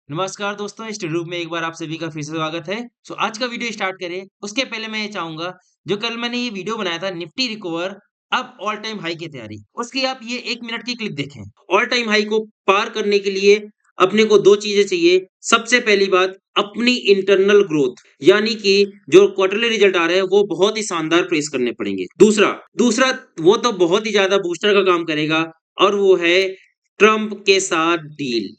नमस्कार दोस्तों, इस ट्यूब में एक बार आप सभी का फिर से स्वागत है। आज का वीडियो स्टार्ट करें उसके पहले मैं ये चाहूंगा, जो कल मैंने ये वीडियो बनाया था निफ्टी रिकवर अब ऑल टाइम हाई की तैयारी, उसकी आप ये 1 मिनट की क्लिप देखें। ऑल टाइम हाई को पार करने के लिए अपने को दो चीजें चाहिए। सबसे पहली बात, अपनी इंटरनल ग्रोथ, यानी कि जो क्वार्टरली रिजल्ट आ रहे हैं वो बहुत ही शानदार प्रेस करने पड़ेंगे। दूसरा दूसरा वो तो बहुत ही ज्यादा बूस्टर का काम करेगा, और वो है ट्रम्प के साथ डील।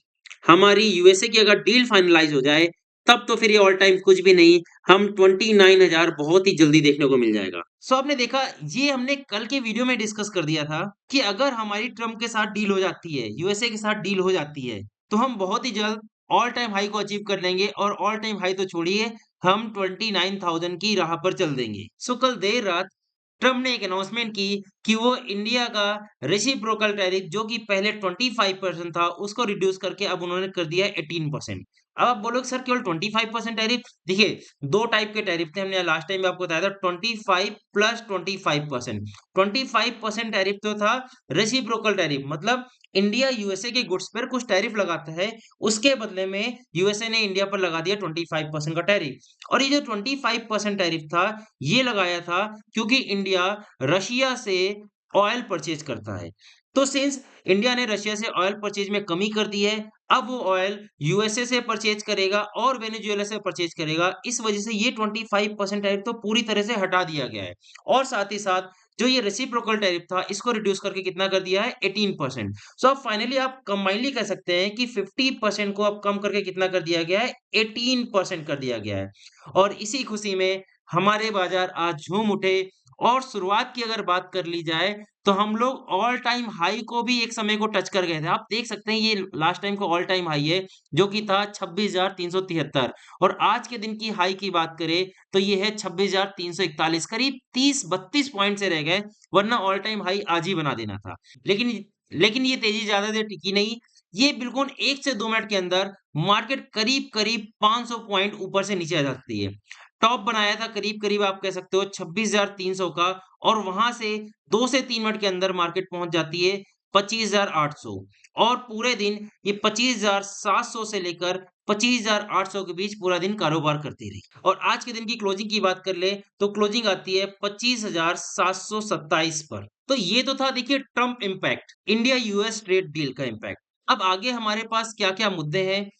हमारी यूएसए की अगर डील फाइनलाइज हो जाए, तब तो फिर ये ऑल टाइम कुछ भी नहीं, हम 29,000 बहुत ही जल्दी देखने को मिल जाएगा। आपने देखा, ये हमने कल के वीडियो में डिस्कस कर दिया था कि अगर हमारी ट्रम्प के साथ डील हो जाती है, यूएसए के साथ डील हो जाती है, तो हम बहुत ही जल्द ऑल टाइम हाई को अचीव कर लेंगे, और ऑल टाइम हाई तो छोड़िए, हम 29,000 की राह पर चल देंगे। कल देर रात ट्रम्प ने एक अनाउंसमेंट की कि वो इंडिया का रेसिप्रोकल टैरिफ, जो कि पहले 25% था, उसको रिड्यूस करके अब उन्होंने कर दिया है 18%। अब आप बोलोगे सर केवल 25% टैरिफ? देखिए, दो टाइप के टैरिफ थे, हमने लास्ट टाइम आपको बताया था, 25 प्लस 25%। 25% टैरिफ तो था रेसिप्रोकल टैरिफ, मतलब इंडिया यूएसए के गुड्स पर कुछ टैरिफ लगाता है, उसके बदले में यूएसए ने इंडिया पर लगा दिया 25% का टैरिफ। और ये जो 25% टैरिफ था, ये लगाया था क्योंकि इंडिया रशिया से ऑयल परचेज करता है। तो सिंस इंडिया ने रशिया से ऑयल परचेज में कमी कर दी है, अब वो ऑयल यूएसए से परचेज करेगा और वेनेजुएला से परचेज करेगा। इस वजह से ये 25% टैरिफ तो पूरी तरह से हटा दिया गया है, और साथ ही साथ जो ये रेसिप्रोकल टैरिफ था, इसको रिड्यूस करके कितना कर दिया है? 18%। अब फाइनली आप कंबाइनली कह सकते हैं कि 50% को अब कम करके कितना कर दिया गया है? 18% कर दिया गया है। और इसी खुशी में हमारे बाजार आज झूम उठे। और शुरुआत की अगर बात कर ली जाए, तो हम लोग ऑल टाइम हाई को भी एक समय को टच कर गए थे। आप देख सकते हैं, ये लास्ट टाइम का ऑल टाइम हाई है, जो कि था 26,373। और आज के दिन की हाई की बात करें, तो ये है 26,341, करीब 30-32 पॉइंट से रह गए, वरना ऑल टाइम हाई आज ही बना देना था। लेकिन लेकिन ये तेजी ज्यादा देर टिकी नहीं। ये बिल्कुल 1 से 2 मिनट के अंदर मार्केट करीब करीब 500 पॉइंट ऊपर से नीचे आ जाती है। टॉप बनाया था करीब करीब आप कह सकते हो 26,300 का, और वहां से 2 से 3 मिनट के अंदर मार्केट पहुंच जाती है 25,800। और पूरे दिन ये 25,700 से लेकर 25,800 के बीच पूरा दिन कारोबार करती रही। और आज के दिन की क्लोजिंग की बात कर ले, तो क्लोजिंग आती है 25,727 पर। तो ये तो था, देखिए, Trump impact, India US trade deal का इम्पैक्ट। अब आगे हमारे पास क्या क्या मुद्दे हैं,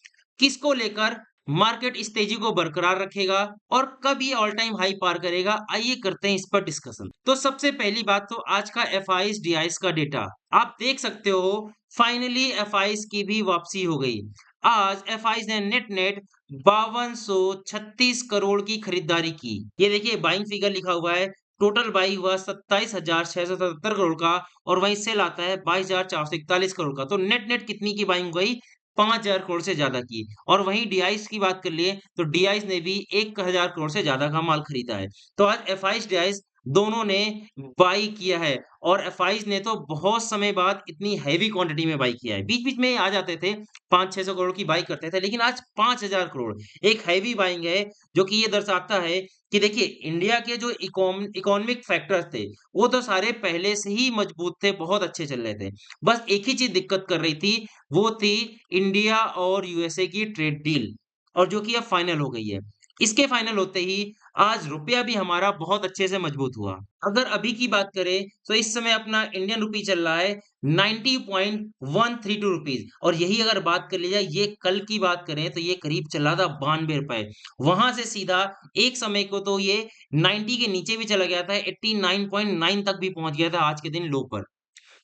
किसको लेकर मार्केट इस तेजी को बरकरार रखेगा, और कब ये ऑल टाइम हाई पार करेगा, आइए करते हैं इस पर डिस्कशन। तो सबसे पहली बात, तो आज का एफआईज डीआईज का डेटा आप देख सकते हो। फाइनली एफआईज की भी वापसी हो गई। आज एफआईज ने नेट नेट 5236 करोड़ की खरीदारी की। ये देखिए, बाइंग फिगर लिखा हुआ है। टोटल बाई हुआ 27,677 करोड़ का, और वहीं सेल आता है 22,441 करोड़ का। तो नेट नेट कितनी की बाइंग गई? 5,000 करोड़ से ज्यादा की। और वहीं डीआईस की बात कर लिए, तो डीआईस ने भी 1,000 करोड़ से ज्यादा का माल खरीदा है। तो आज एफआईस डीआईस दोनों ने बाई किया है। और एफआईस ने तो बहुत समय बाद इतनी हैवी क्वांटिटी में बाई किया है। बीच बीच में आ जाते थे, 500-600 करोड़ की बाई करते थे, लेकिन आज 5,000 करोड़ एक हैवी बाइंग है। जो कि ये दर्शाता है कि देखिए, इंडिया के जो इकोनॉमिक फैक्टर्स थे, वो तो सारे पहले से ही मजबूत थे, बहुत अच्छे चल रहे थे। बस एक ही चीज दिक्कत कर रही थी, वो थी इंडिया और यूएसए की ट्रेड डील, और जो कि अब फाइनल हो गई है। इसके फाइनल होते ही आज रुपया भी हमारा बहुत अच्छे से मजबूत हुआ। अगर अभी की बात करें, तो इस समय अपना इंडियन रुपी चल रहा है 90.132 रुपीज। और यही अगर बात कर ली जाए, ये कल की बात करें, तो ये करीब चला था 92 रुपए। वहां से सीधा एक समय को तो ये 90 के नीचे भी चला गया था, 89.9 तक भी पहुंच गया था आज के दिन लो पर।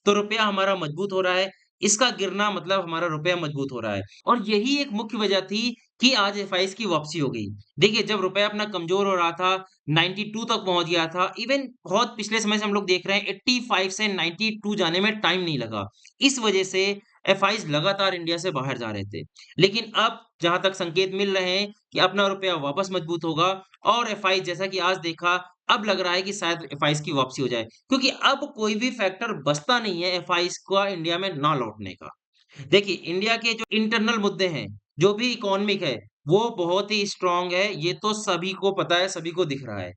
तो रुपया हमारा मजबूत हो रहा है। इसका गिरना मतलब हमारा रुपया मजबूत हो रहा है। और यही एक मुख्य वजह थी कि आज एफआईज की वापसी हो गई। देखिए, जब रुपया अपना कमजोर हो रहा था, 92 तक पहुंच गया था, इवन बहुत पिछले समय से हम लोग देख रहे हैं 85 से 92 जाने में टाइम नहीं लगा। इस वजह से एफआईज लगातार इंडिया से बाहर जा रहे थे। लेकिन अब जहां तक संकेत मिल रहे हैं कि अपना रुपया वापस मजबूत होगा, और एफआईज जैसा कि आज देखा, अब लग रहा है कि शायद एफआईज की वापसी हो जाए, क्योंकि अब कोई भी फैक्टर बचता नहीं है एफआईज का इंडिया में ना लौटने का। देखिए, इंडिया के जो इंटरनल मुद्दे हैं, जो भी इकोनॉमिक है, वो बहुत ही स्ट्रांग है। ये तो सभी को पता है, सभी को दिख रहा है।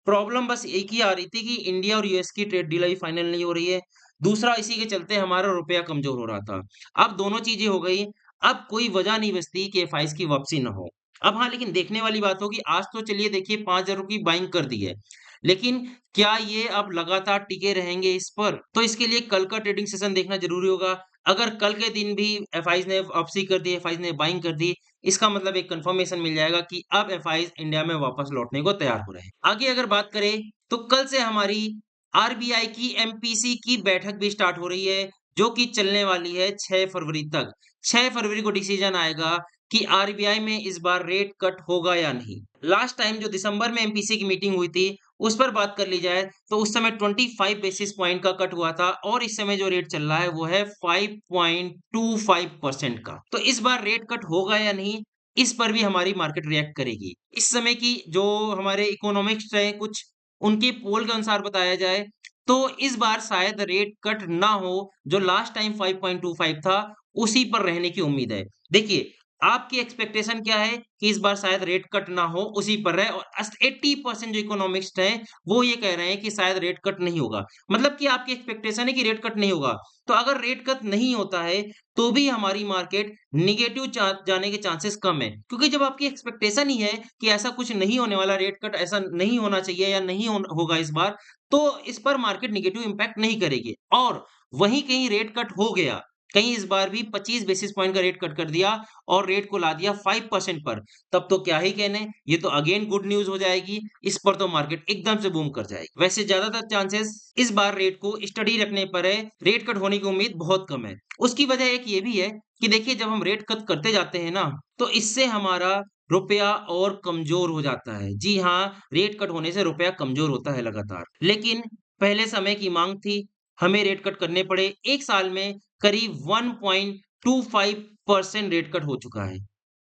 प्रॉब्लम बस एक ही आ रही थी कि इंडिया और यूएस की ट्रेड डील अभी फाइनल नहीं हो रही है। दूसरा, इसी के चलते हमारा रुपया कमजोर हो रहा था। अब दोनों चीजें हो गई। अब कोई वजह नहीं बचती कि एफआईज की वापसी ना हो। अब हाँ, लेकिन देखने वाली बात होगी, आज तो चलिए देखिए 5,000 की बाइंग कर दी है। लेकिन क्या ये अब लगातार टिके रहेंगे इस पर? तो इसके लिए कल का ट्रेडिंग सेशन देखना ज़रूरी होगा। अगर कल के दिन भी एफआईज ने वापसी कर दी, एफआईज ने बाइंग कर दी, इसका मतलब एक कन्फर्मेशन मिल जाएगा कि अब एफआईज इंडिया में वापस लौटने को तैयार हो रहे हैं। आगे अगर बात करें, तो कल से हमारी आरबीआई की एमपीसी की बैठक भी स्टार्ट हो रही है, जो कि चलने वाली है 6 फरवरी तक। 6 फरवरी को डिसीजन आएगा कि आरबीआई में इस बार रेट कट होगा या नहीं। लास्ट टाइम जो दिसंबर में एमपीसी की मीटिंग हुई थी, उस पर बात कर ली जाए, तो उस समय 25 बेसिस पॉइंट का कट हुआ था और इस समय जो रेट चल रहा है वो है 5.25% का। तो इस बार रेट कट होगा या नहीं, इस पर भी हमारी मार्केट रिएक्ट करेगी। इस समय की जो हमारे इकोनॉमिक्स है कुछ, उनके पोल के अनुसार बताया जाए, तो इस बार शायद रेट कट ना हो, जो लास्ट टाइम 5.25 था, उसी पर रहने की उम्मीद है। देखिए, आपकी एक्सपेक्टेशन क्या है कि इस बार शायद रेट कट ना हो, उसी पर रहे, और 80% जो इकोनॉमिस्ट हैं, वो ये कह रहे हैं कि शायद रेट कट नहीं होगा। मतलब कि आपकी एक्सपेक्टेशन है कि रेट कट नहीं होगा। तो अगर रेट कट नहीं होता है, तो भी हमारी मार्केट नेगेटिव जाने के चांसेस कम है। क्योंकि जब आपकी एक्सपेक्टेशन ही है कि ऐसा कुछ नहीं होने वाला, रेट कट ऐसा नहीं होना चाहिए या नहीं होगा इस बार, तो इस पर मार्केट नेगेटिव इम्पैक्ट नहीं करेगी। और वहीं कहीं रेट कट हो गया, कहीं इस बार भी 25 बेसिस पॉइंट का रेट कट कर दिया और रेट को ला दिया 5% पर, तब तो क्या ही कहने, ये तो अगेन गुड न्यूज़ हो जाएगी, इस पर तो मार्केट एकदम से बूम कर जाएगी। वैसे ज़्यादातर चांसेस इस बार रेट को स्टडी रखने पर है, रेट कट होने की उम्मीद बहुत कम है। उसकी वजह एक ये भी है कि देखिए, जब हम रेट कट करते जाते हैं ना, तो इससे हमारा रुपया और कमज़ोर हो जाता है। जी हाँ, रेट कट होने से रुपया कमज़ोर होता है लगातार। लेकिन पहले समय की माँग थी, हमें रेट कट करने पड़े। 1 साल में करीब 1.25% रेट कट हो चुका है।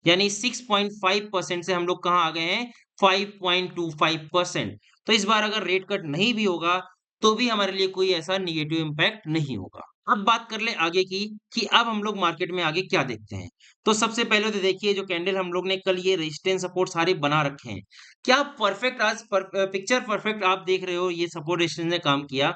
यानी 6.5% से हम लोग कहाँ आ गए हैं, 5.25%। तो इस बार अगर रेट कट नहीं भी होगा, तो भी हमारे लिए कोई ऐसा नेगेटिव इम्पैक्ट नहीं होगा। अब बात कर लें आगे की, कि अब हम लोग मार्केट में आगे क्या देखते हैं। तो सबसे पहले तो देखिए, जो कैंडल हम लोग ने कल ये रेजिस्टेंस सपोर्ट सारे बना रखे हैं। क्या परफेक्ट आज पिक्चर परफेक्ट आप देख रहे हो, ये सपोर्ट रेजिस्टेंस ने काम किया।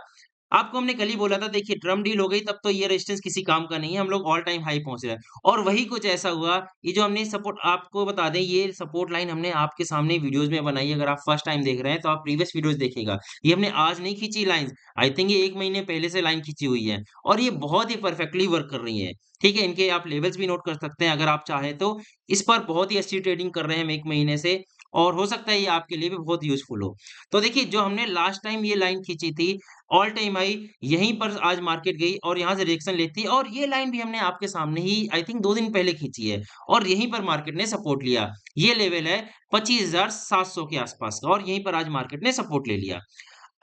आपको हमने कल ही बोला था, देखिए ड्रम डील हो गई, तब तो ये रेजिस्टेंस किसी काम का नहीं है, हम लोग ऑल टाइम हाई पहुंच रहे हैं। और वही कुछ ऐसा हुआ, ये जो हमने सपोर्ट, आपको बता दें, ये सपोर्ट लाइन हमने आपके सामने वीडियोस में बनाई है। अगर आप फर्स्ट टाइम देख रहे हैं तो आप प्रीवियस वीडियोस देखिएगा। ये हमने आज नहीं खींची लाइन, आई थिंक ये 1 महीने पहले से लाइन खींची हुई है और ये बहुत ही परफेक्टली वर्क कर रही है। ठीक है, इनके आप लेवल्स भी नोट कर सकते हैं अगर आप चाहें तो। इस पर बहुत ही अच्छी ट्रेडिंग कर रहे हैं हम 1 महीने से, और हो सकता है ये आपके लिए भी बहुत यूज़फुल हो। तो देखिए, जो हमने लास्ट टाइम ये लाइन खींची थी, ऑल टाइम हाई, यहीं पर आज मार्केट गई और यहाँ से रिएक्शन लेती है, और ये लाइन भी हमने आपके सामने ही आई थिंक 2 दिन पहले खींची है और यहीं पर मार्केट ने सपोर्ट लिया। ये लेवल है 25,700 के आसपास का, और यहीं पर आज मार्केट ने सपोर्ट ले लिया।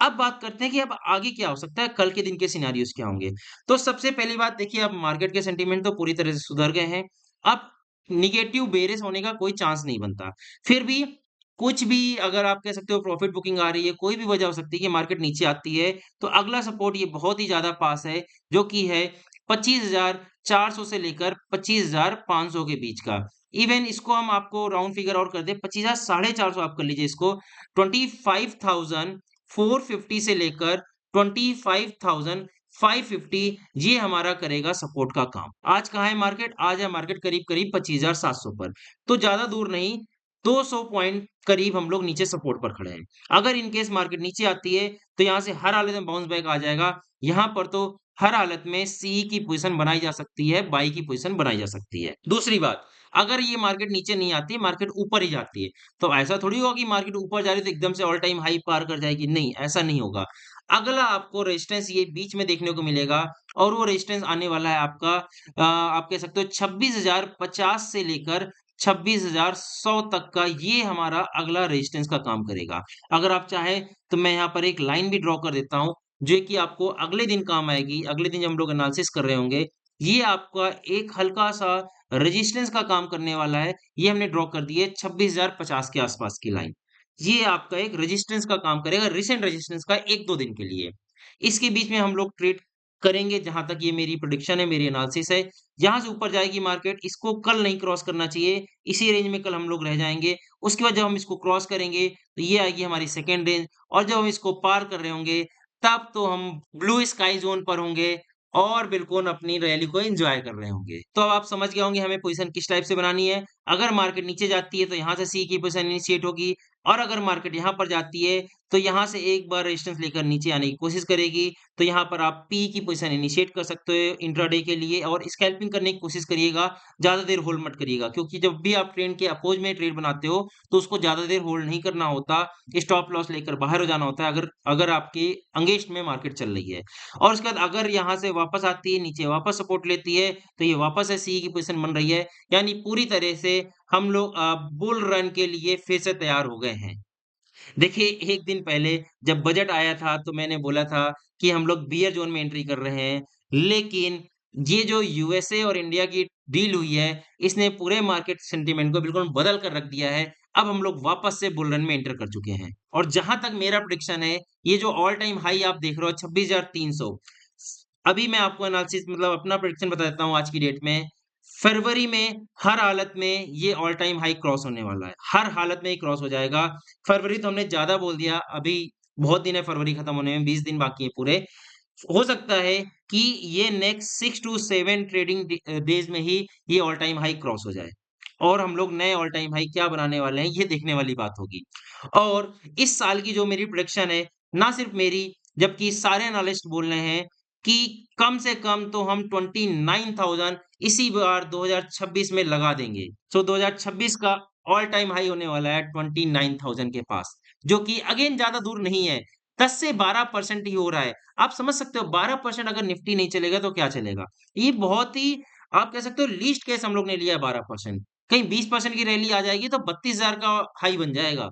अब बात करते हैं कि अब आगे क्या हो सकता है, कल के दिन के सिनेरियोज़ क्या होंगे। तो सबसे पहली बात देखिए, अब मार्केट के सेंटीमेंट तो पूरी तरह से सुधर गए हैं। अब नेगेटिव बेयरिश होने का कोई चांस नहीं बनता। फिर भी कुछ भी, अगर आप कह सकते हो प्रॉफिट बुकिंग आ रही है, कोई भी वजह हो सकती है कि मार्केट नीचे आती है, तो अगला सपोर्ट ये बहुत ही ज़्यादा पास है, जो कि है 25,400 से लेकर 25,500 के बीच का। इवन इसको हम आपको राउंड फिगर और कर दें, 25,000 450 आप कर लीजिए इसको, 25,450 से लेकर 25,550, ये हमारा करेगा सपोर्ट का काम। आज कहाँ है मार्केट? आज है मार्केट करीब-करीब 25,700 पर। तो ज़्यादा दूर नहीं, 200 पॉइंट करीब हम लोग नीचे सपोर्ट पर खड़े हैं। अगर इन केस मार्केट नीचे आती है, तो यहाँ से हर हालत में बाउंस बैक आ जाएगा। यहाँ पर तो हर हालत में सी की पोज़ीशन बनाई जा सकती है, बाई की पोज़ीशन बनाई जा सकती है। दूसरी बात, अगर ये मार्केट नीचे नहीं आती, मार्केट ऊपर ही जाती है, तो ऐसा थोड़ी होगा कि मार्केट ऊपर जा रही है तो एकदम से ऑल टाइम हाई पार कर जाएगी, नहीं, ऐसा नहीं होगा। अगला आपको रेजिस्टेंस ये बीच में देखने को मिलेगा, और वो रेजिस्टेंस आने वाला है आपका, आप कह सकते हो 26,050 से लेकर 26,100 तक का, ये हमारा अगला रेजिस्टेंस का काम करेगा। अगर आप चाहें तो मैं यहाँ पर एक लाइन भी ड्रॉ कर देता हूँ, जो कि आपको अगले दिन काम आएगी। अगले दिन जब हम लोग एनालिसिस कर रहे होंगे, ये आपका एक हल्का-सा रेजिस्टेंस का काम करने वाला है। ये हमने ड्रॉ कर दी है 26,050 के आसपास की लाइन। ये आपका एक रेजिस्टेंस का काम करेगा, रिसेंट रेजिस्टेंस का 1-2 दिन के लिए। इसके बीच में हम लोग ट्रेड करेंगे, जहाँ तक ये मेरी प्रेडिक्शन है, मेरी एनालिसिस है। यहाँ से ऊपर जाएगी मार्केट, इसको कल नहीं क्रॉस करना चाहिए, इसी रेंज में कल हम लोग रह जाएँगे। उसके बाद जब हम इसको क्रॉस करेंगे, तो ये आएगी हमारी सेकंड रेंज, और जब हम इसको पार कर रहे होंगे, तब तो हम ब्लू स्काई ज़ोन पर होंगे, और बिल्कुल अपनी रैली को एन्जॉय कर रहे होंगे। तो अब आप समझ गए होंगे हमें पोज़ीशन किस टाइप से बनानी है। अगर मार्केट नीचे जाती है तो यहाँ से सी की पोज़ीशन इनिशिएट होगी और अगर मार्केट यहाँ पर जाती है तो यहाँ से एक बार रेजिस्टेंस लेकर नीचे आने की कोशिश करेगी। तो यहाँ पर आप पी की पोज़ीशन इनिशिएट कर सकते हो इंट्राडे के लिए और स्कैल्पिंग करने की कोशिश करिएगा। ज़्यादा देर होल्ड मत करिएगा क्योंकि जब भी आप ट्रेंड के अपोज़ में ट्रेड बनाते हो तो उसको ज़्यादा देर होल्ड नहीं करना होता। स्टॉप लॉस लेकर बाहर हो जाना होता है अगर अगर आपके अगेंस्ट में मार्केट चल रही है। और उसके बाद अगर यहाँ से वापस आती है, नीचे वापस सपोर्ट लेती है, तो ये वापस से सी की पोज़ीशन बन रही है। यानी पूरी तरह से हम लोग बुल रन के लिए फिर से तैयार हो गए हैं। देखिए, 1 दिन पहले जब बजट आया था तो मैंने बोला था कि हम लोग बियर ज़ोन में एंट्री कर रहे हैं। लेकिन ये जो यूएसए और इंडिया की डील हुई है, इसने पूरे मार्केट सेंटीमेंट को बिल्कुल बदल कर रख दिया है। अब हम लोग वापस से बुल रन में एंटर कर चुके हैं। और जहाँ तक मेरा प्रेडिक्शन है, ये जो ऑल टाइम हाई आप देख रहे हो 26,300 अभी मैं आपको एनालिसिस मतलब अपना प्रेडिक्शन बता देता हूँ आज की डेट में। फरवरी में हर हालत में ये ऑल टाइम हाई क्रॉस होने वाला है। हर हालत में ये क्रॉस हो जाएगा। फरवरी तो हमने ज़्यादा बोल दिया, अभी बहुत दिन है फरवरी खत्म होने में, 20 दिन बाकी है पूरे। हो सकता है कि ये नेक्स्ट 6 टू 7 ट्रेडिंग डेज़ में ही ये ऑल टाइम हाई क्रॉस हो जाए। और हम लोग नए ऑल टाइम हाई क्या बनाने वाले हैं, ये देखने वाली बात होगी। और इस साल की जो मेरी प्रेडिक्शन है, ना सिर्फ मेरी, जबकि सारे एनालिस्ट बोल रहे हैं कि कम से कम तो हम 29,000 इसी बार 2026 में लगा देंगे। सो 2026 का ऑल टाइम हाई होने वाला है 29,000 के पास, जो कि अगेन ज़्यादा दूर नहीं है। 10 से 12% ही हो रहा है। आप समझ सकते हो 12% अगर निफ्टी नहीं चलेगा तो क्या चलेगा? ये बहुत ही आप कह सकते हो लीस्ट केस हम लोग ने लिया है 12%। कहीं 20% की रैली आ जाएगी तो 32,000 का हाई बन जाएगा।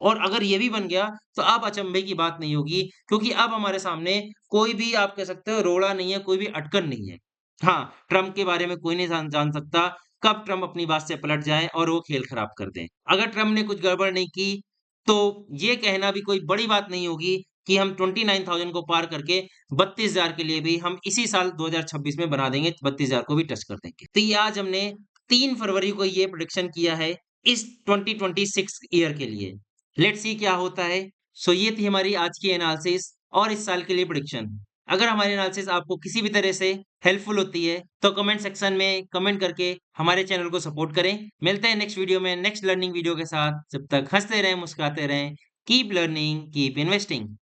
और अगर ये भी बन गया तो अब अचंभे की बात नहीं होगी क्योंकि अब हमारे सामने कोई भी आप कह सकते हो रोड़ा नहीं है, कोई भी अटकन नहीं है। हाँ, ट्रम्प के बारे में कोई नहीं जान जान सकता कब ट्रम्प अपनी बात से पलट जाएँ और वो खेल खराब कर दें। अगर ट्रम्प ने कुछ गड़बड़ नहीं की, तो ये कहना भी कोई बड़ी बात नहीं होगी कि हम 29,000 को पार करके 32,000 के लिए भी हम इसी साल 2026 में बना देंगे, 32,000 को भी टच कर देंगे। तो ये आज हमने 3 फरवरी को ये प्रेडिक्शन किया है इस 2026 ईयर के लिए। लेट्स सी क्या होता है। सो ये थी हमारी आज की एनालिसिस और इस साल के लिए प्रेडिक्शन। अगर हमारी एनालिसिस आपको किसी भी तरह से हेल्पफुल होती है, तो कमेंट सेक्शन में कमेंट करके हमारे चैनल को सपोर्ट करें। मिलते हैं नेक्स्ट वीडियो में, नेक्स्ट लर्निंग वीडियो के साथ। जब तक हँसते रहें, मुस्कुराते रहें। Keep learning, keep investing.